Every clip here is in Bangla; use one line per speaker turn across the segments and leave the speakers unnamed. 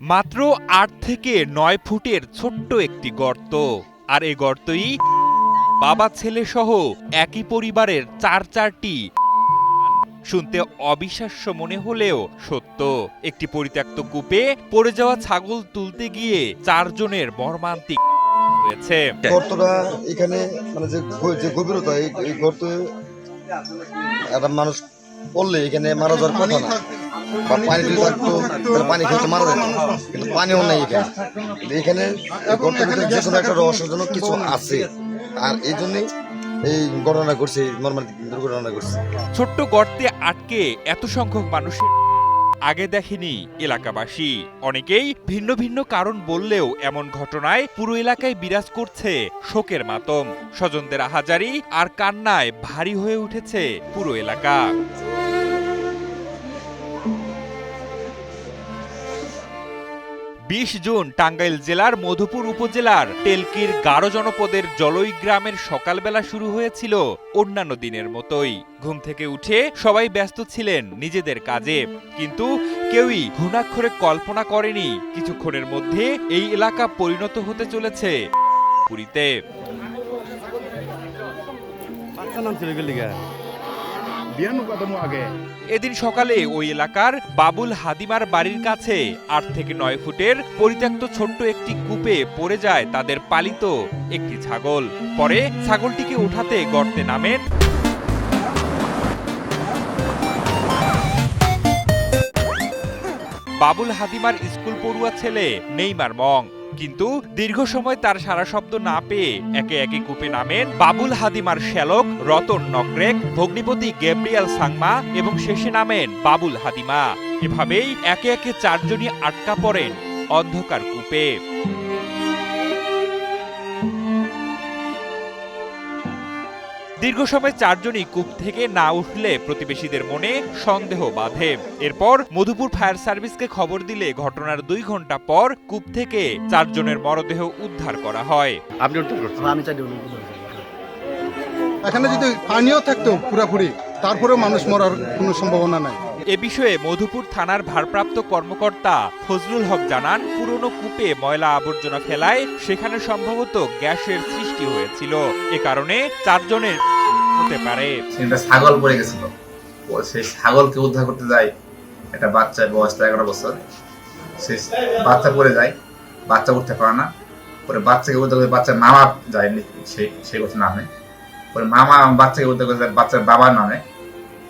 মাত্র ৮ থেকে ৯ ফুটের ছোট্ট একটি গর্ত, আর এই গর্তই বাবা ছেলে সহ একই পরিবারের চারটি। শুনতে অবিশ্বাস্য মনে হলেও সত্য। একটি পরিত্যক্ত কূপে পড়ে যাওয়া ছাগল তুলতে গিয়ে ৪ জনের মর্মান্তিক হয়েছে।
গর্তটা এখানে মানে যে গভীরতা, এই গর্তে একটা মানুষ পড়লে এখানে মারা যাওয়ার কথা না, বা পানি যদি থাকতো তাহলে পানি খেতে মারা যেত, কিন্তু পানিও নেই এখানে। এখানে গর্তের ভিতরে যে কোনো একটা রহস্যজনক কিছু আছে, আর এই জন্যই এই ঘটনা ঘটছে, মর্মান্তিক দুর্ঘটনা ঘটছে।
ছোট্ট গর্তে আটকে এত সংখ্যক মানুষের আগে দেখেনি এলাকাবাসী। অনেকেই ভিন্ন ভিন্ন কারণ বললেও এমন ঘটনায় পুরো এলাকায় বিরাজ করছে শোকের মাতম। স্বজনদের আহাজারি আর কান্নায় ভারী হয়ে উঠেছে পুরো এলাকা। ২০ জুন টাঙ্গাইল জেলার মধুপুর উপজেলার টেলকির গারো জনপদের জলই গ্রামের সকালবেলা শুরু হয়েছিল অন্যান্য দিনের মতোই। ঘুম থেকে উঠে সবাই ব্যস্ত ছিলেন নিজেদের কাজে, কিন্তু কেউই ঘুণাক্ষরে কল্পনা করেনি কিছুক্ষণের মধ্যে এই এলাকা পরিণত হতে চলেছে পুরীতে। এদিন সকালে ওই এলাকার বাবুল হাদিমার বাড়ির কাছে ৮ থেকে ৯ ফুটের পরিত্যক্ত ছোট্ট একটি কূপে পড়ে যায় তাদের পালিত একটি ছাগল। পরে ছাগলটিকে উঠাতে গর্তে নামেন বাবুল হাদিমার স্কুল পড়ুয়া ছেলে নেইমার মং। কিন্তু দীর্ঘ সময় তার সারা শব্দ না পেয়ে একে একে কূপে নামেন বাবুল হাদিমার শ্যালক রতন নকরেক, ভগ্নিপতি গ্যাব্রিয়েল সাংমা এবং শেষে নামেন বাবুল হাদিমা। এভাবেই একে একে ৪ জনই আটকা পড়েন অন্ধকার কূপে। দীর্ঘ সময় ৪ জনই কূপ থেকে না উঠলে প্রতিবেশীদের মনে সন্দেহ বাধে। এরপর মধুপুর ফায়ার সার্ভিসকে খবর দিলে ঘটনার ২ ঘন্টা পর কূপ থেকে ৪ জনের মরদেহ উদ্ধার করা হয়।
এখানে যদি পানিও থাকতো পুরাপুরি, তারপরেও মানুষ মরার কোনো সম্ভাবনা নাই।
এ বিষয়ে মধুপুর থানার ভারপ্রাপ্ত কর্মকর্তা ফজলুল হক জানান, পুরনো কূপে ময়লা আবর্জনা ফেলায় সেখানে সম্ভবত গ্যাসের সৃষ্টি হয়েছিল। এ কারণে ৪ জনের হতে পারে।
ছাগল পড়ে গেছিল, সেই ছাগলকে উদ্ধার করতে যায় একটা বাচ্চা, বয়স 11 বছর। সে বাচ্চা পড়ে যায়, বাচ্চা উঠতে পারে না। পরে বাচ্চাকে উদ্ধার করে বাচ্চার মামা যায়নি, সেই কথা নামে। পরে মামা বাচ্চাকে উদ্ধার করে যায় বাচ্চার বাবার নামে।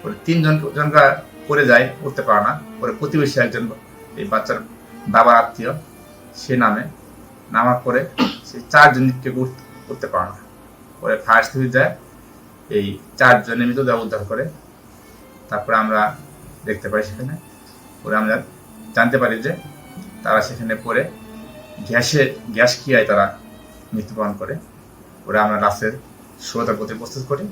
পরে ৩ জনকা পড়ে যায়, উঠতে পারে না। পরে প্রতিবেশী একজন, এই বাচ্চার বাবার আত্মীয়, সে নামার পরে সেই ৪ জন কেউ উঠতে পারে না। পরে ফায়ার সার্ভিস যায়, এই ৪ জনের মৃতদেহ উদ্ধার করে। তারপরে আমরা দেখতে পাই সেখানে, পরে আমরা জানতে পারি যে তারা সেখানে পরে গ্যাস খিয়ায় তারা মৃত্যুবরণ করে। পরে আমরা লাশের শোধ প্রস্তুত করি।